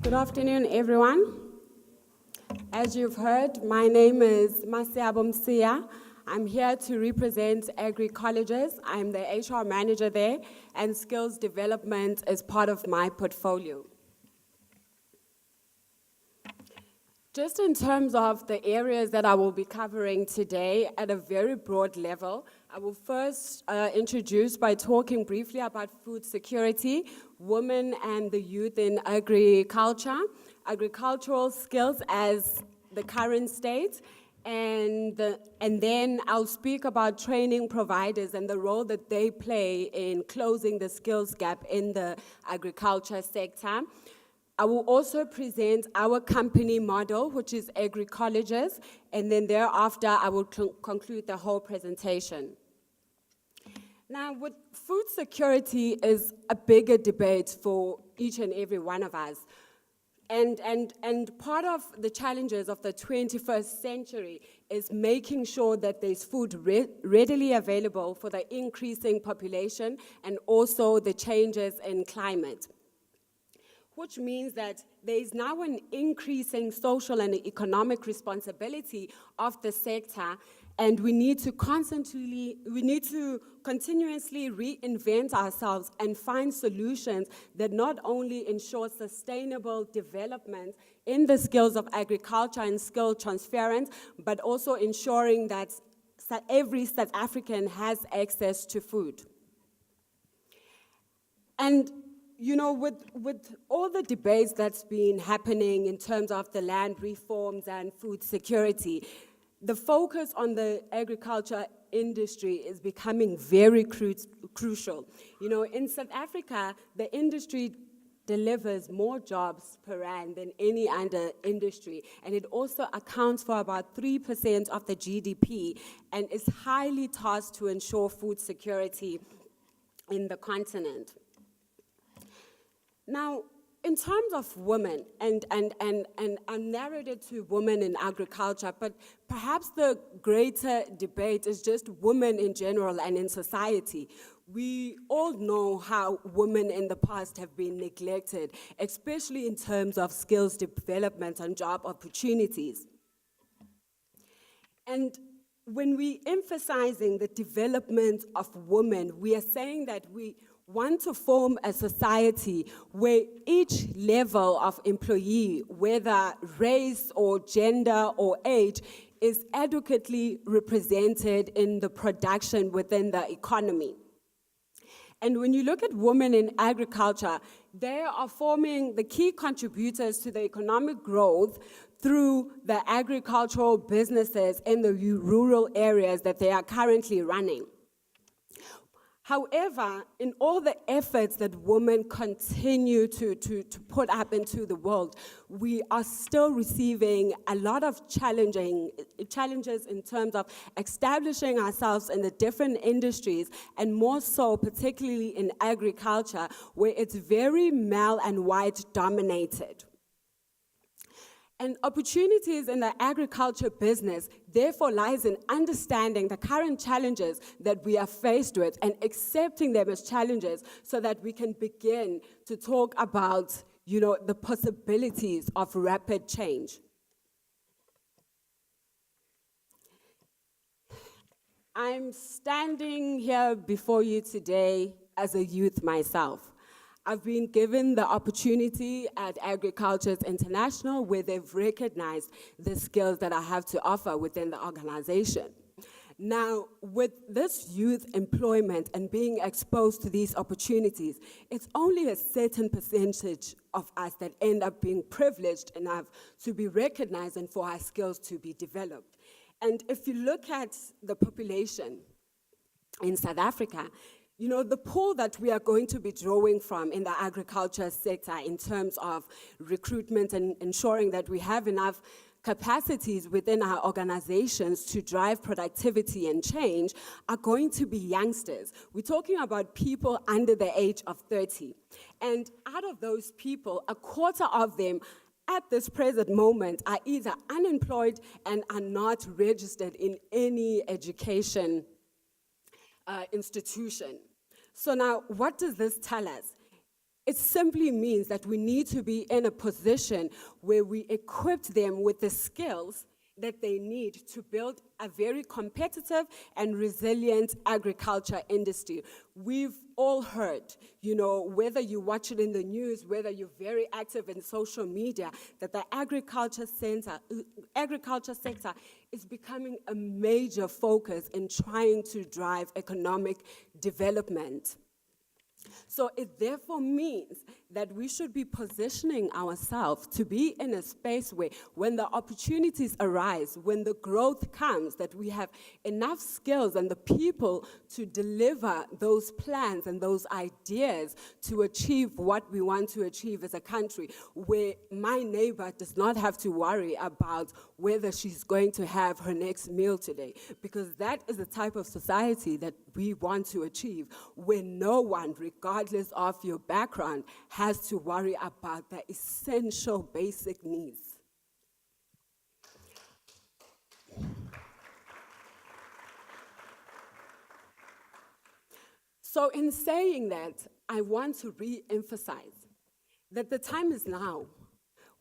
Good afternoon, everyone. As you've heard, my name is Maseabo Mosia. I'm here to represent Agricolleges. I'm the HR manager there, and skills development is part of my portfolio. Just in terms of the areas that I will be covering today at a very broad level, I will first introduce by talking briefly about food security, women and the youth in agriculture, agricultural skills as the current state, and then I'll speak about training providers and the role that they play in closing the skills gap in the agriculture sector. I will also present our company model, which is Agricolleges, and then thereafter I will conclude the whole presentation. Now, with food security is a bigger debate for each and every one of us. And part of the challenges of the 21st century is making sure that there's food readily available for the increasing population and also the changes in climate, which means that there is now an increasing social and economic responsibility of the sector, and we need to continuously reinvent ourselves and find solutions that not only ensure sustainable development in the skills of agriculture and skill transference, but also ensuring that every South African has access to food. And you know, with all the debates that's been happening in terms of the land reforms and food security, the focus on the agriculture industry is becoming very crucial. You know, in South Africa, the industry delivers more jobs per rand than any other industry, and it also accounts for about 3% of the GDP and is highly tasked to ensure food security in the continent. Now, in terms of women, and I narrowed it to women in agriculture, but perhaps the greater debate is just women in general and in society. We all know how women in the past have been neglected, especially in terms of skills development and job opportunities. And when we emphasizing the development of women, we are saying that we want to form a society where each level of employee, whether race or gender or age, is adequately represented in the production within the economy. And when you look at women in agriculture, they are forming the key contributors to the economic growth through the agricultural businesses in the rural areas that they are currently running. However, in all the efforts that women continue to put up into the world, we are still receiving a lot of challenges in terms of establishing ourselves in the different industries, and more so particularly in agriculture, where it's very male and white dominated. And opportunities in the agriculture business therefore lies in understanding the current challenges that we are faced with and accepting them as challenges so that we can begin to talk about, you know, the possibilities of rapid change. I'm standing here before you today as a youth myself. I've been given the opportunity at Agricultures International, where they've recognized the skills that I have to offer within the organization. Now, with this youth employment and being exposed to these opportunities, it's only a certain percentage of us that end up being privileged enough to be recognized and for our skills to be developed. And if you look at the population in South Africa, you know, the pool that we are going to be drawing from in the agriculture sector in terms of recruitment and ensuring that we have enough capacities within our organizations to drive productivity and change are going to be youngsters. We're talking about people under the age of 30. And out of those people, a quarter of them at this present moment are either unemployed and are not registered in any education institution. So now, what does this tell us? It simply means that we need to be in a position where we equip them with the skills that they need to build a very competitive and resilient agriculture industry. We've all heard, whether you watch it in the news, whether you're very active in social media, that the agriculture sector is becoming a major focus in trying to drive economic development. So it therefore means that we should be positioning ourselves to be in a space where when the opportunities arise, when the growth comes, that we have enough skills and the people to deliver those plans and those ideas to achieve what we want to achieve as a country, where my neighbor does not have to worry about whether she's going to have her next meal today, because that is the type of society that we want to achieve, where no one, regardless of your background, has to worry about the essential basic needs. So in saying that, I want to re-emphasize that the time is now.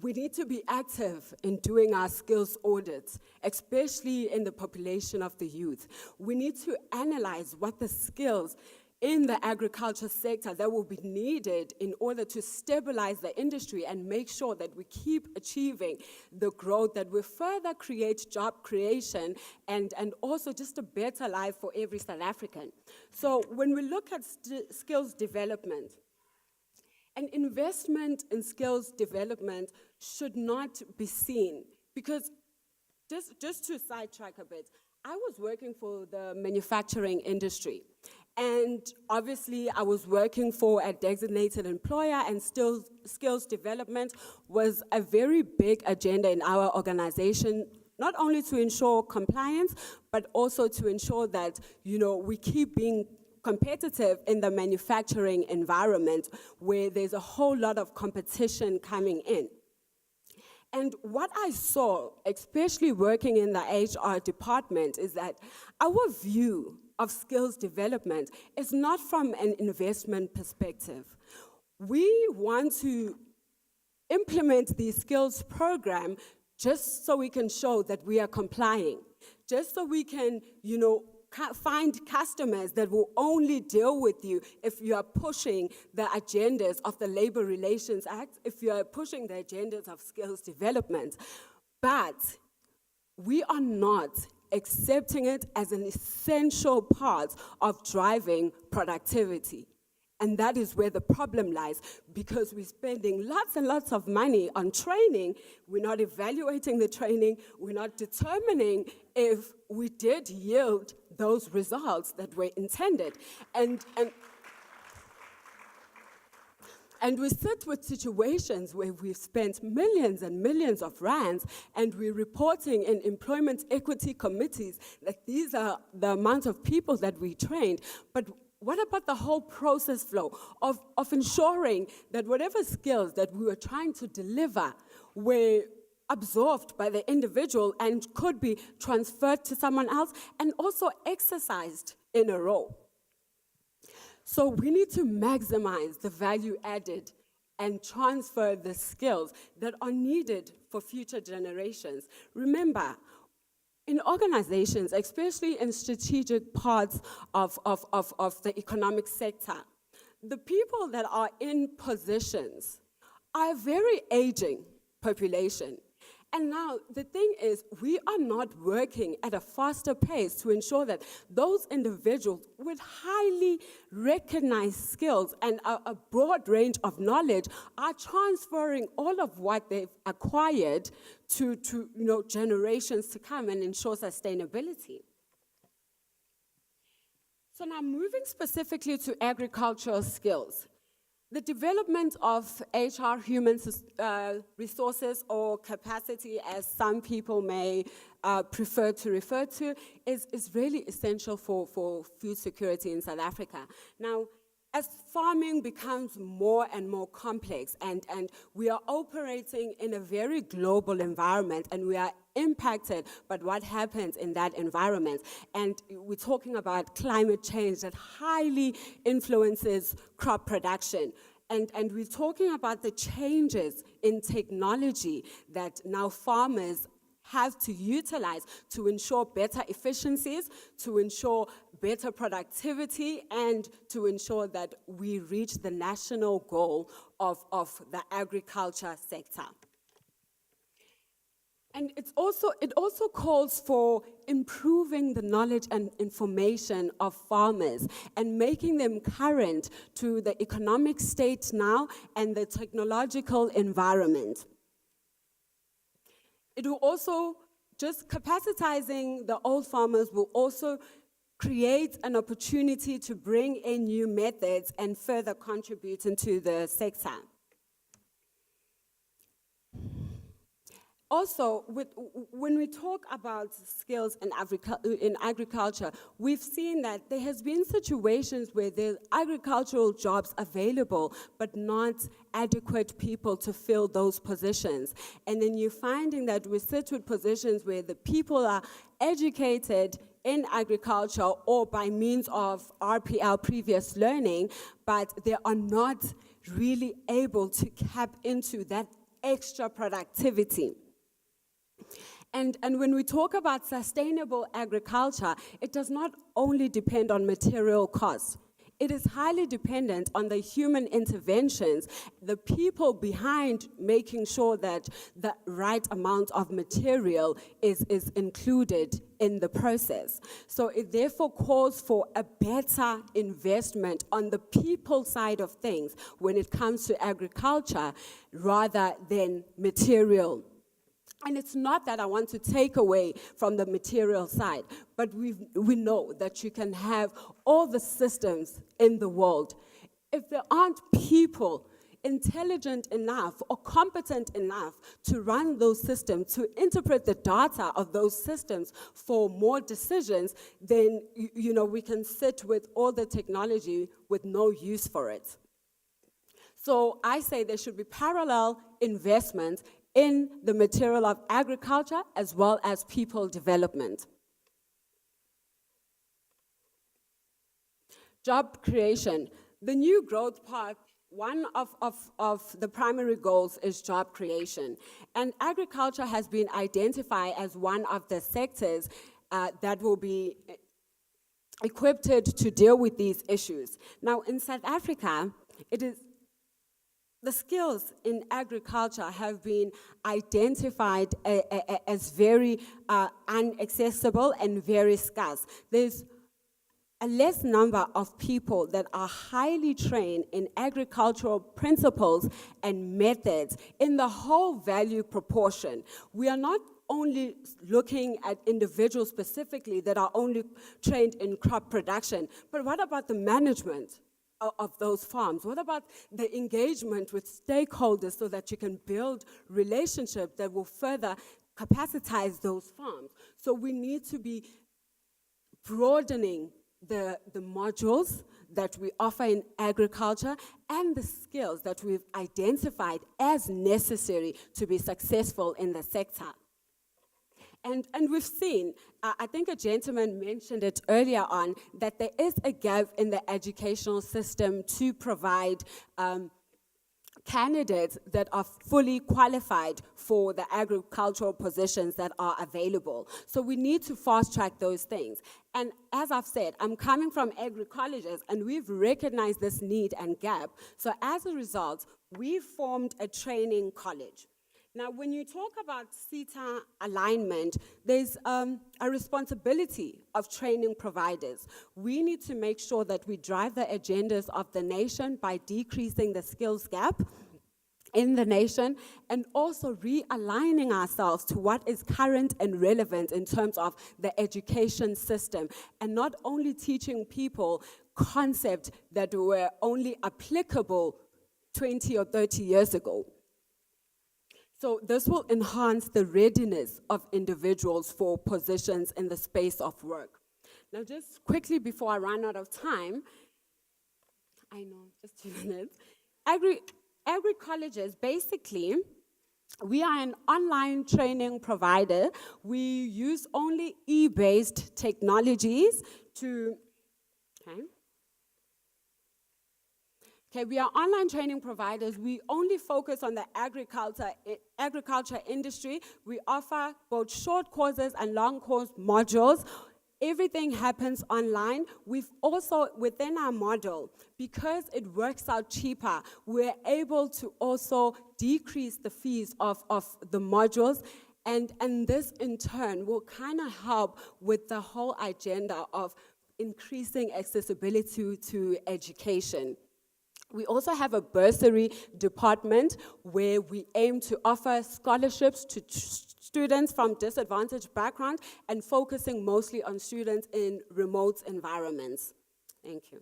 We need to be active in doing our skills audits, especially in the population of the youth. We need to analyze what the skills in the agriculture sector that will be needed in order to stabilize the industry and make sure that we keep achieving the growth, that we further create job creation and also just a better life for every South African. So when we look at skills development, an investment in skills development should not be seen, because just to sidetrack a bit, I was working for the manufacturing industry. And obviously, I was working for a designated employer, and still skills development was a very big agenda in our organization, not only to ensure compliance, but also to ensure that, we keep being competitive in the manufacturing environment where there's a whole lot of competition coming in. And what I saw, especially working in the HR department, is that our view of skills development is not from an investment perspective. We want to implement the skills program just so we can show that we are complying, just so we can, find customers that will only deal with you if you are pushing the agendas of the Labor Relations Act, if you are pushing the agendas of skills development. But we are not accepting it as an essential part of driving productivity. And that is where the problem lies, because we're spending lots and lots of money on training. We're not evaluating the training. We're not determining if we did yield those results that were intended. And we sit with situations where we've spent millions and millions of rands, and we're reporting in employment equity committees that these are the amount of people that we trained. But what about the whole process flow of ensuring that whatever skills that we were trying to deliver were absorbed by the individual and could be transferred to someone else and also exercised in a role? So we need to maximize the value added and transfer the skills that are needed for future generations. Remember, in organizations, especially in strategic parts of the economic sector, the people that are in positions are a very aging population. And now, the thing is, we are not working at a faster pace to ensure that those individuals with highly recognized skills and a broad range of knowledge are transferring all of what they've acquired to generations to come and ensure sustainability. So now, moving specifically to agricultural skills. The development of HR, human resources, or capacity, as some people may prefer to refer to, is really essential for food security in South Africa. Now, as farming becomes more and more complex, and we are operating in a very global environment, and we are impacted by what happens in that environment. And we're talking about climate change that highly influences crop production. And we're talking about the changes in technology that now farmers have to utilize to ensure better efficiencies, to ensure better productivity, and to ensure that we reach the national goal of the agriculture sector. And it also calls for improving the knowledge and information of farmers and making them current to the economic state now and the technological environment. It will also, just capacitizing the old farmers will also create an opportunity to bring in new methods and further contribute into the sector. Also, when we talk about skills in agriculture, we've seen that there has been situations where there's agricultural jobs available, but not adequate people to fill those positions. And then you're finding that we sit with positions where the people are educated in agriculture or by means of RPL, previous learning, but they are not really able to tap into that extra productivity. And when we talk about sustainable agriculture, it does not only depend on material costs. It is highly dependent on the human interventions, the people behind making sure that the right amount of material is included in the process. So it therefore calls for a better investment on the people side of things when it comes to agriculture rather than material. And it's not that I want to take away from the material side, but we know that you can have all the systems in the world. If there aren't people intelligent enough or competent enough to run those systems, to interpret the data of those systems for more decisions, then we can sit with all the technology with no use for it. So I say there should be parallel investment in the material of agriculture as well as people development. Job creation. The new growth path, one of the primary goals is job creation. And agriculture has been identified as one of the sectors that will be equipped to deal with these issues. Now, in South Africa, the skills in agriculture have been identified as very inaccessible and very scarce. There's a less number of people that are highly trained in agricultural principles and methods in the whole value proportion. We are not only looking at individuals specifically that are only trained in crop production, but what about the management of those farms? What about the engagement with stakeholders so that you can build relationships that will further capacitize those farms? So we need to be broadening the modules that we offer in agriculture and the skills that we've identified as necessary to be successful in the sector. And we've seen, I think a gentleman mentioned it earlier on, that there is a gap in the educational system to provide candidates that are fully qualified for the agricultural positions that are available. So we need to fast track those things. And as I've said, I'm coming from Agricolleges, and we've recognized this need and gap. So as a result, we formed a training college. Now, when you talk about SETA alignment, there's a responsibility of training providers. We need to make sure that we drive the agendas of the nation by decreasing the skills gap in the nation and also realigning ourselves to what is current and relevant in terms of the education system and not only teaching people concepts that were only applicable 20 or 30 years ago. So this will enhance the readiness of individuals for positions in the space of work. Now, just quickly before I run out of time, I know, just 2 minutes. Agricolleges, basically, we are an online training provider. We use only e-based technologies to Okay, we are online training providers. We only focus on the agriculture industry. We offer both short courses and long course modules. Everything happens online. We've also, within our model, because it works out cheaper, we're able to also decrease the fees of the modules. And this, in turn, will kind of help with the whole agenda of increasing accessibility to education. We also have a bursary department where we aim to offer scholarships to students from disadvantaged backgrounds and focusing mostly on students in remote environments. Thank you.